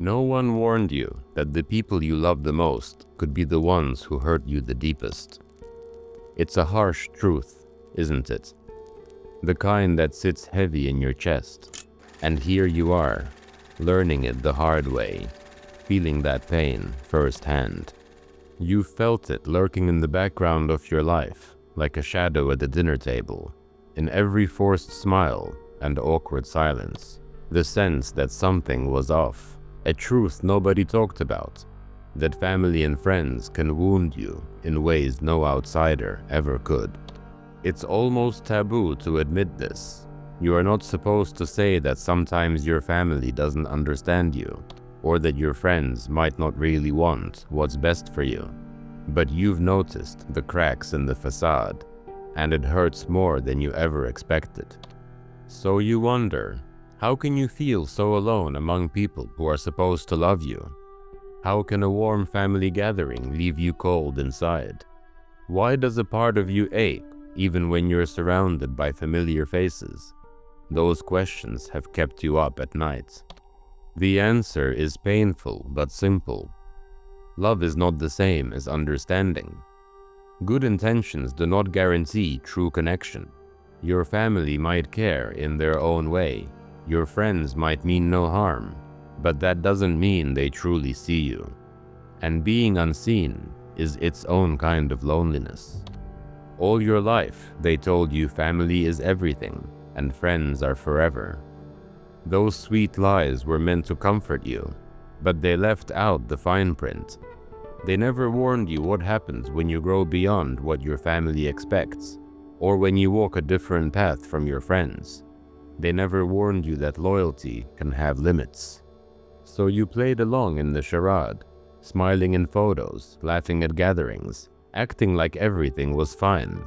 No one warned you that the people you love the most could be the ones who hurt you the deepest. It's a harsh truth, isn't it? The kind that sits heavy in your chest. And here you are, learning it the hard way, feeling that pain firsthand. You felt it lurking in the background of your life, like a shadow at the dinner table, in every forced smile and awkward silence. The sense that something was off, a truth nobody talked about, that family and friends can wound you in ways no outsider ever could. It's almost taboo to admit this. You are not supposed to say that sometimes your family doesn't understand you, or that your friends might not really want what's best for you. But you've noticed the cracks in the facade, and it hurts more than you ever expected. So you wonder, how can you feel so alone among people who are supposed to love you? How can a warm family gathering leave you cold inside? Why does a part of you ache even when you're surrounded by familiar faces? Those questions have kept you up at night. The answer is painful but simple. Love is not the same as understanding. Good intentions do not guarantee true connection. Your family might care in their own way. Your friends might mean no harm, but that doesn't mean they truly see you. And being unseen is its own kind of loneliness. All your life, they told you family is everything and friends are forever. Those sweet lies were meant to comfort you, but they left out the fine print. They never warned you what happens when you grow beyond what your family expects, or when you walk a different path from your friends. They never warned you that loyalty can have limits. So you played along in the charade, smiling in photos, laughing at gatherings, acting like everything was fine.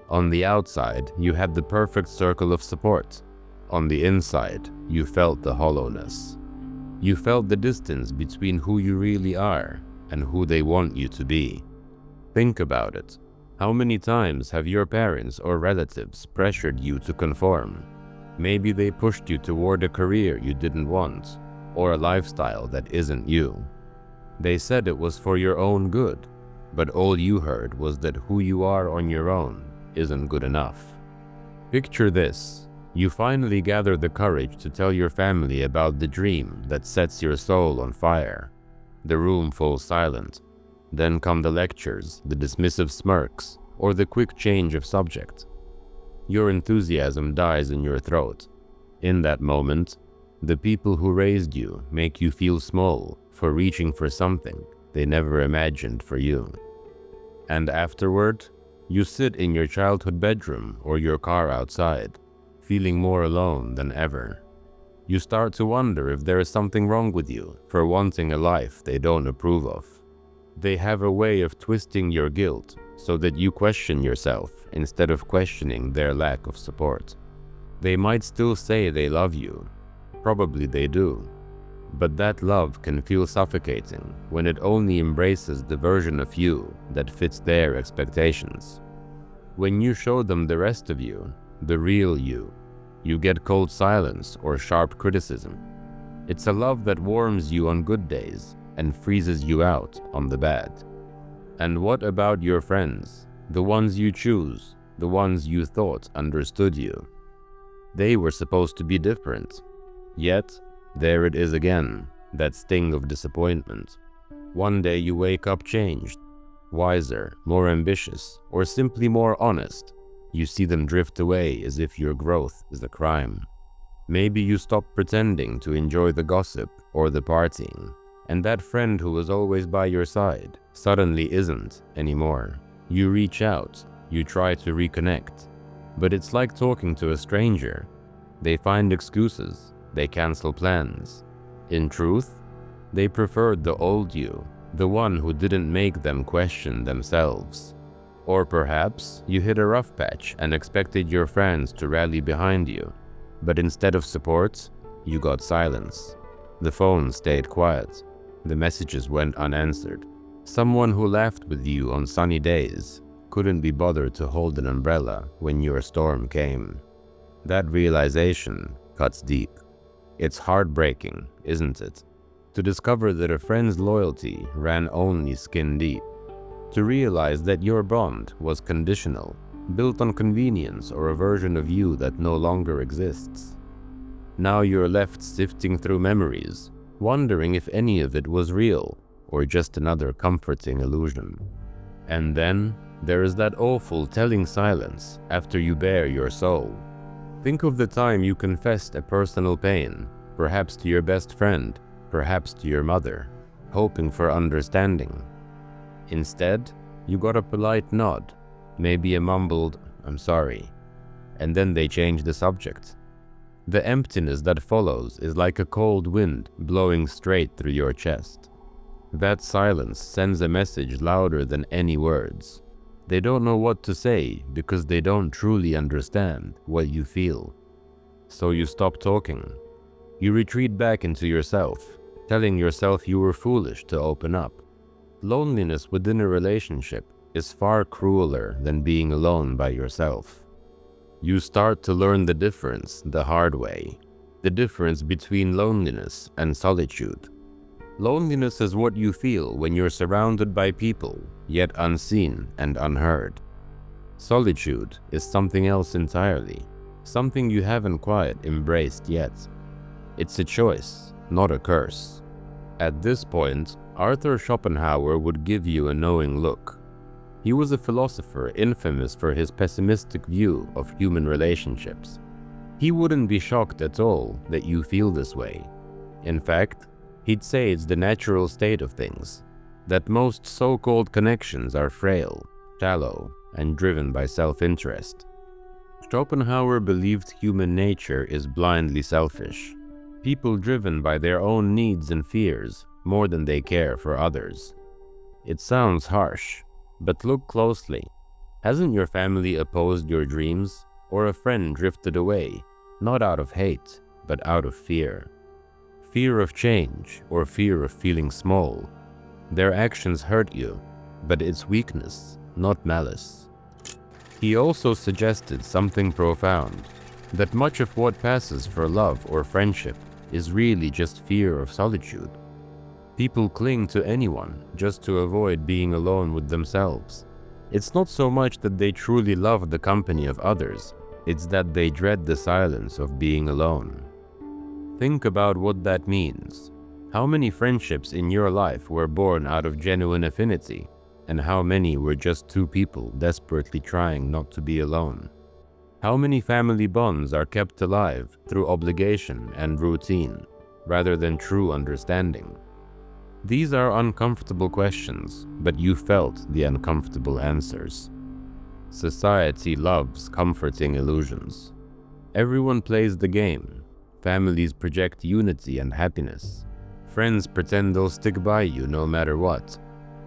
On the outside, you had the perfect circle of support. On the inside, you felt the hollowness. You felt the distance between who you really are and who they want you to be. Think about it. How many times have your parents or relatives pressured you to conform? Maybe they pushed you toward a career you didn't want, or a lifestyle that isn't you. They said it was for your own good, but all you heard was that who you are on your own isn't good enough. Picture this. You finally gather the courage to tell your family about the dream that sets your soul on fire. The room falls silent. Then come the lectures, the dismissive smirks, or the quick change of subject. Your enthusiasm dies in your throat. In that moment, the people who raised you make you feel small for reaching for something they never imagined for you. And afterward, you sit in your childhood bedroom or your car outside, feeling more alone than ever. You start to wonder if there is something wrong with you for wanting a life they don't approve of. They have a way of twisting your guilt so that you question yourself instead of questioning their lack of support. They might still say they love you. Probably they do. But that love can feel suffocating when it only embraces the version of you that fits their expectations. When you show them the rest of you, the real you get cold silence or sharp criticism. It's a love that warms you on good days and freezes you out on the bad. And what about your friends, the ones you choose, the ones you thought understood you? They were supposed to be different. Yet, there it is again, that sting of disappointment. One day you wake up changed, wiser, more ambitious, or simply more honest. You see them drift away as if your growth is a crime. Maybe you stop pretending to enjoy the gossip or the partying, and that friend who was always by your side suddenly isn't anymore. You reach out, you try to reconnect, but it's like talking to a stranger. They find excuses, they cancel plans. In truth, they preferred the old you, the one who didn't make them question themselves. Or perhaps you hit a rough patch and expected your friends to rally behind you, but instead of support, you got silence. The phone stayed quiet. The messages went unanswered. Someone who laughed with you on sunny days couldn't be bothered to hold an umbrella when your storm came. That realization cuts deep. It's heartbreaking, isn't it? to discover that a friend's loyalty ran only skin deep, to realize that your bond was conditional, built on convenience or a version of you that no longer exists. Now you're left sifting through memories, wondering if any of it was real or just another comforting illusion. And then there is that awful telling silence after you bare your soul. Think of the time you confessed a personal pain, perhaps to your best friend, perhaps to your mother, hoping for understanding. Instead, you got a polite nod, maybe a mumbled, "I'm sorry," and then they change the subject. The emptiness that follows is like a cold wind blowing straight through your chest. That silence sends a message louder than any words. They don't know what to say because they don't truly understand what you feel. So you stop talking. You retreat back into yourself, telling yourself you were foolish to open up. Loneliness within a relationship is far crueler than being alone by yourself. You start to learn the difference the hard way, the difference between loneliness and solitude. Loneliness is what you feel when you're surrounded by people, yet unseen and unheard. Solitude is something else entirely, something you haven't quite embraced yet. It's a choice, not a curse. At this point, Arthur Schopenhauer would give you a knowing look. He was a philosopher infamous for his pessimistic view of human relationships. He wouldn't be shocked at all that you feel this way. In fact, he'd say it's the natural state of things, that most so-called connections are frail, shallow, and driven by self-interest. Schopenhauer believed human nature is blindly selfish, people driven by their own needs and fears more than they care for others. It sounds harsh, but look closely. Hasn't your family opposed your dreams, or a friend drifted away, not out of hate, but out of fear? Fear of change, or fear of feeling small. Their actions hurt you, but it's weakness, not malice. He also suggested something profound, that much of what passes for love or friendship is really just fear of solitude. People cling to anyone just to avoid being alone with themselves. It's not so much that they truly love the company of others, it's that they dread the silence of being alone. Think about what that means. How many friendships in your life were born out of genuine affinity, and how many were just two people desperately trying not to be alone? How many family bonds are kept alive through obligation and routine, rather than true understanding? These are uncomfortable questions, but you felt the uncomfortable answers. Society loves comforting illusions. Everyone plays the game. Families project unity and happiness. Friends pretend they'll stick by you no matter what.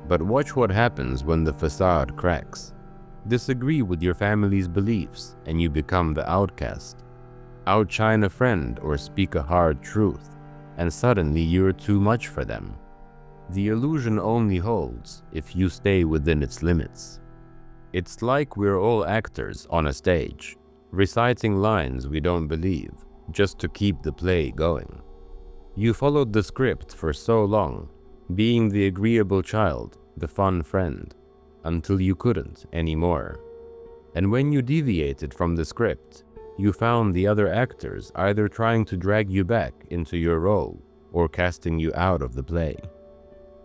But watch what happens when the facade cracks. Disagree with your family's beliefs and you become the outcast. Outshine a friend or speak a hard truth, and suddenly you're too much for them. The illusion only holds if you stay within its limits. It's like we're all actors on a stage, reciting lines we don't believe, just to keep the play going. You followed the script for so long, being the agreeable child, the fun friend, until you couldn't anymore. And when you deviated from the script, you found the other actors either trying to drag you back into your role or casting you out of the play.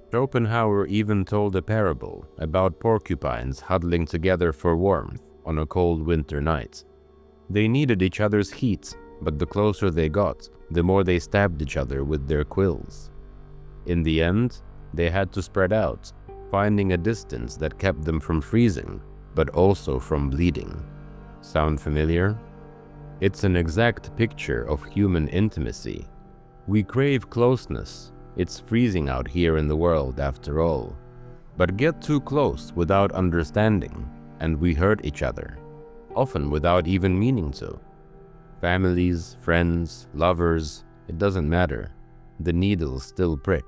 Schopenhauer even told a parable about porcupines huddling together for warmth on a cold winter night. They needed each other's heat, but the closer they got, the more they stabbed each other with their quills. In the end, they had to spread out, finding a distance that kept them from freezing, but also from bleeding. Sound familiar? It's an exact picture of human intimacy. We crave closeness. It's freezing out here in the world after all. But get too close without understanding, and we hurt each other, often without even meaning to. Families, friends, lovers, it doesn't matter. The needles still prick.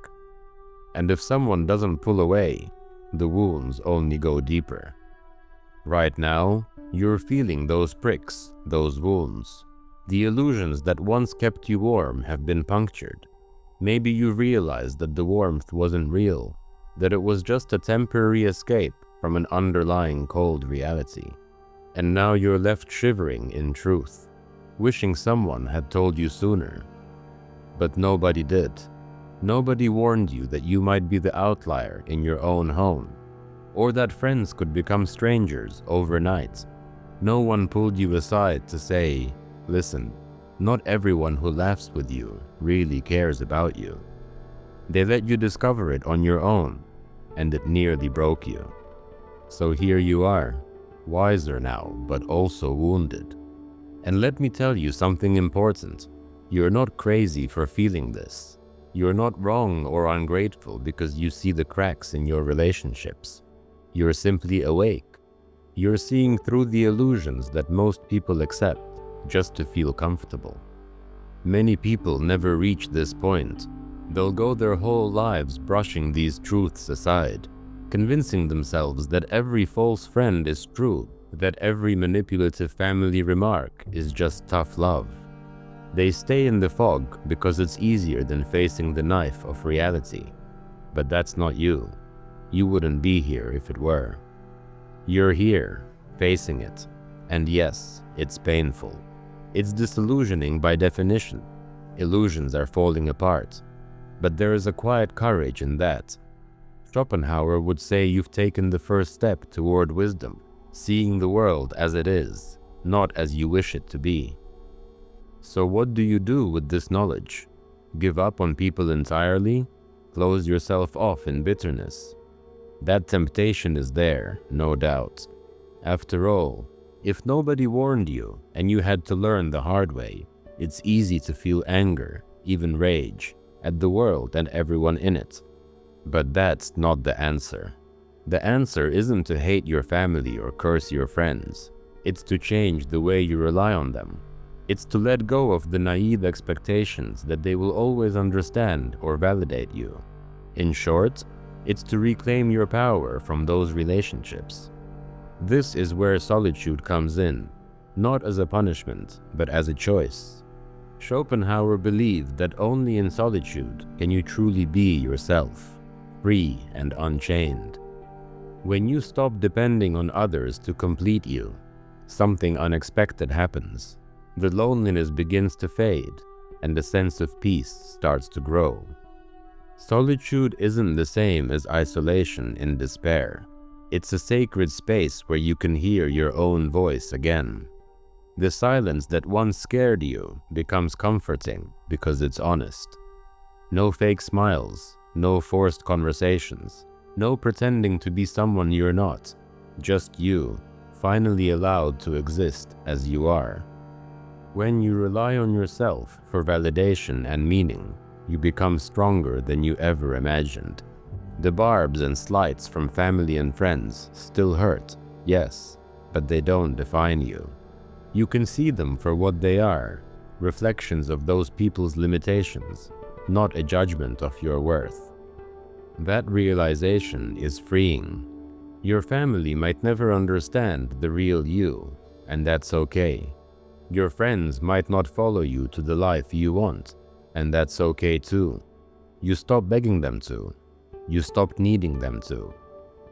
And if someone doesn't pull away, the wounds only go deeper. Right now, you're feeling those pricks, those wounds. The illusions that once kept you warm have been punctured. Maybe you realized that the warmth wasn't real, that it was just a temporary escape from an underlying cold reality. And now you're left shivering in truth, wishing someone had told you sooner. But nobody did. Nobody warned you that you might be the outlier in your own home, or that friends could become strangers overnight. No one pulled you aside to say, listen, not everyone who laughs with you really cares about you. They let you discover it on your own, and it nearly broke you. So here you are, wiser now, but also wounded. And let me tell you something important. You're not crazy for feeling this. You're not wrong or ungrateful because you see the cracks in your relationships. You're simply awake. You're seeing through the illusions that most people accept just to feel comfortable. Many people never reach this point. They'll go their whole lives brushing these truths aside, convincing themselves that every false friend is true, that every manipulative family remark is just tough love. They stay in the fog because it's easier than facing the knife of reality. But that's not you. You wouldn't be here if it were. You're here, facing it. And yes, it's painful. It's disillusioning by definition. Illusions are falling apart. But there is a quiet courage in that. Schopenhauer would say you've taken the first step toward wisdom, seeing the world as it is, not as you wish it to be. So what do you do with this knowledge? Give up on people entirely? Close yourself off in bitterness? That temptation is there, no doubt. After all, if nobody warned you and you had to learn the hard way, it's easy to feel anger, even rage, at the world and everyone in it. But that's not the answer. The answer isn't to hate your family or curse your friends. It's to change the way you rely on them. It's to let go of the naive expectations that they will always understand or validate you. In short, it's to reclaim your power from those relationships. This is where solitude comes in, not as a punishment, but as a choice. Schopenhauer believed that only in solitude can you truly be yourself, free and unchained. When you stop depending on others to complete you, something unexpected happens. The loneliness begins to fade, and the sense of peace starts to grow. Solitude isn't the same as isolation in despair. It's a sacred space where you can hear your own voice again. The silence that once scared you becomes comforting because it's honest. No fake smiles, no forced conversations, no pretending to be someone you're not. Just you, finally allowed to exist as you are. When you rely on yourself for validation and meaning, you become stronger than you ever imagined. The barbs and slights from family and friends still hurt, yes, but they don't define you. You can see them for what they are, reflections of those people's limitations, not a judgment of your worth. That realization is freeing. Your family might never understand the real you, and that's okay. Your friends might not follow you to the life you want, and that's okay too. You stop begging them to. You stop needing them to.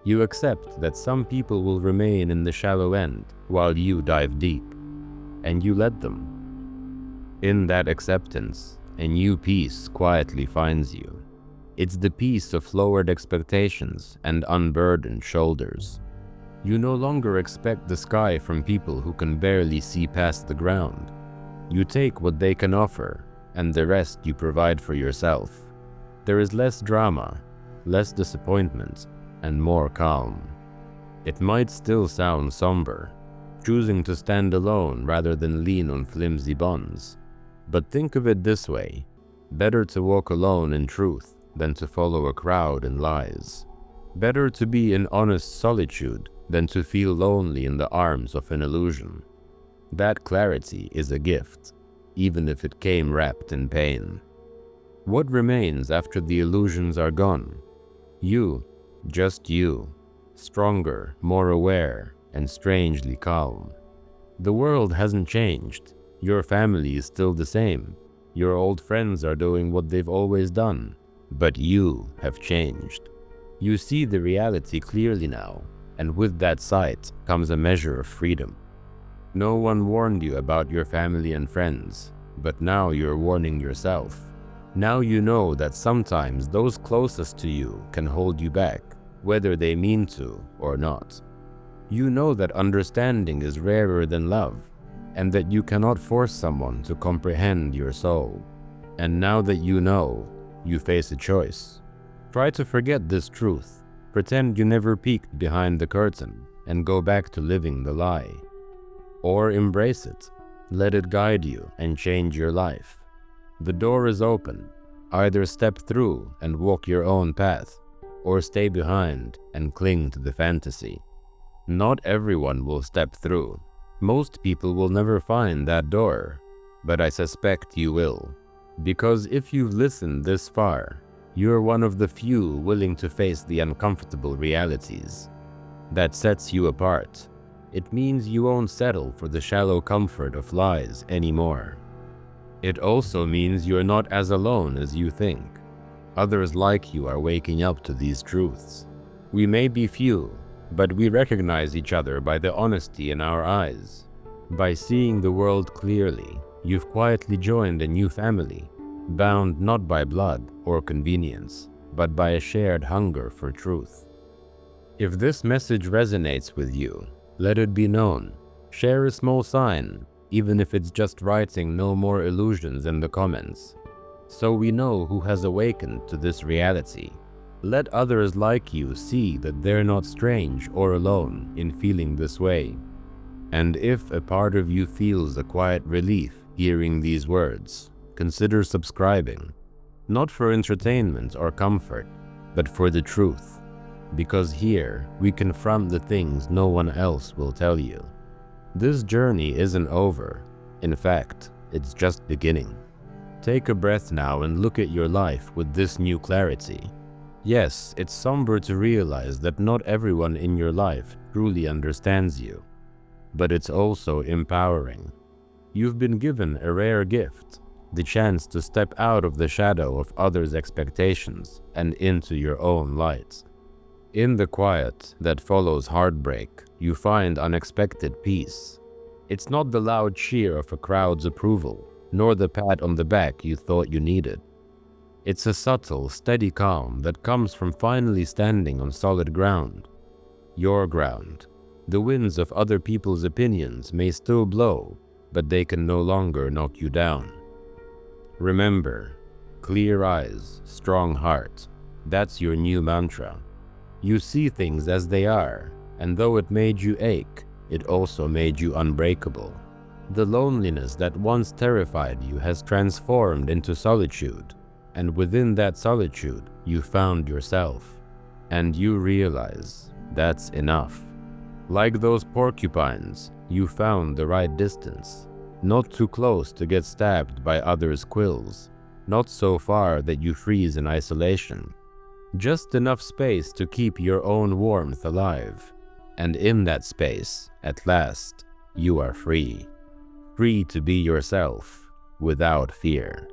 You accept that some people will remain in the shallow end while you dive deep, and you let them. In that acceptance, a new peace quietly finds you. It's the peace of lowered expectations and unburdened shoulders. You no longer expect the sky from people who can barely see past the ground. You take what they can offer, and the rest you provide for yourself. There is less drama, less disappointment, and more calm. It might still sound somber, choosing to stand alone rather than lean on flimsy bonds. But think of it this way: better to walk alone in truth than to follow a crowd in lies. Better to be in honest solitude than to feel lonely in the arms of an illusion. That clarity is a gift, even if it came wrapped in pain. What remains after the illusions are gone? You, just you, stronger, more aware, and strangely calm. The world hasn't changed. Your family is still the same. Your old friends are doing what they've always done, but you have changed. You see the reality clearly now, and with that sight comes a measure of freedom. No one warned you about your family and friends, but now you're warning yourself. Now you know that sometimes those closest to you can hold you back, whether they mean to or not. You know that understanding is rarer than love, and that you cannot force someone to comprehend your soul. And now that you know, you face a choice. Try to forget this truth, pretend you never peeked behind the curtain, and go back to living the lie. Or embrace it, let it guide you and change your life. The door is open. Either step through and walk your own path, or stay behind and cling to the fantasy. Not everyone will step through. Most people will never find that door, but I suspect you will. Because if you've listened this far, you're one of the few willing to face the uncomfortable realities. That sets you apart. It means you won't settle for the shallow comfort of lies anymore. It also means you're not as alone as you think. Others like you are waking up to these truths. We may be few, but we recognize each other by the honesty in our eyes. By seeing the world clearly, you've quietly joined a new family, bound not by blood or convenience, but by a shared hunger for truth. If this message resonates with you, let it be known. Share a small sign, even if it's just writing "no more illusions" in the comments, so we know who has awakened to this reality. Let others like you see that they're not strange or alone in feeling this way. And if a part of you feels a quiet relief hearing these words, consider subscribing, not for entertainment or comfort, but for the truth, because here we confront the things no one else will tell you. This journey isn't over. In fact, it's just beginning. Take a breath now and look at your life with this new clarity. Yes, it's somber to realize that not everyone in your life truly understands you, but it's also empowering. You've been given a rare gift, the chance to step out of the shadow of others' expectations and into your own light. In the quiet that follows heartbreak, you find unexpected peace. It's not the loud cheer of a crowd's approval, nor the pat on the back you thought you needed. It's a subtle, steady calm that comes from finally standing on solid ground. Your ground. The winds of other people's opinions may still blow, but they can no longer knock you down. Remember, clear eyes, strong heart. That's your new mantra. You see things as they are, and though it made you ache, it also made you unbreakable. The loneliness that once terrified you has transformed into solitude, and within that solitude, you found yourself. And you realize that's enough. Like those porcupines, you found the right distance. Not too close to get stabbed by others' quills, not so far that you freeze in isolation. Just enough space to keep your own warmth alive. And in that space, at last, you are free. Free to be yourself without fear.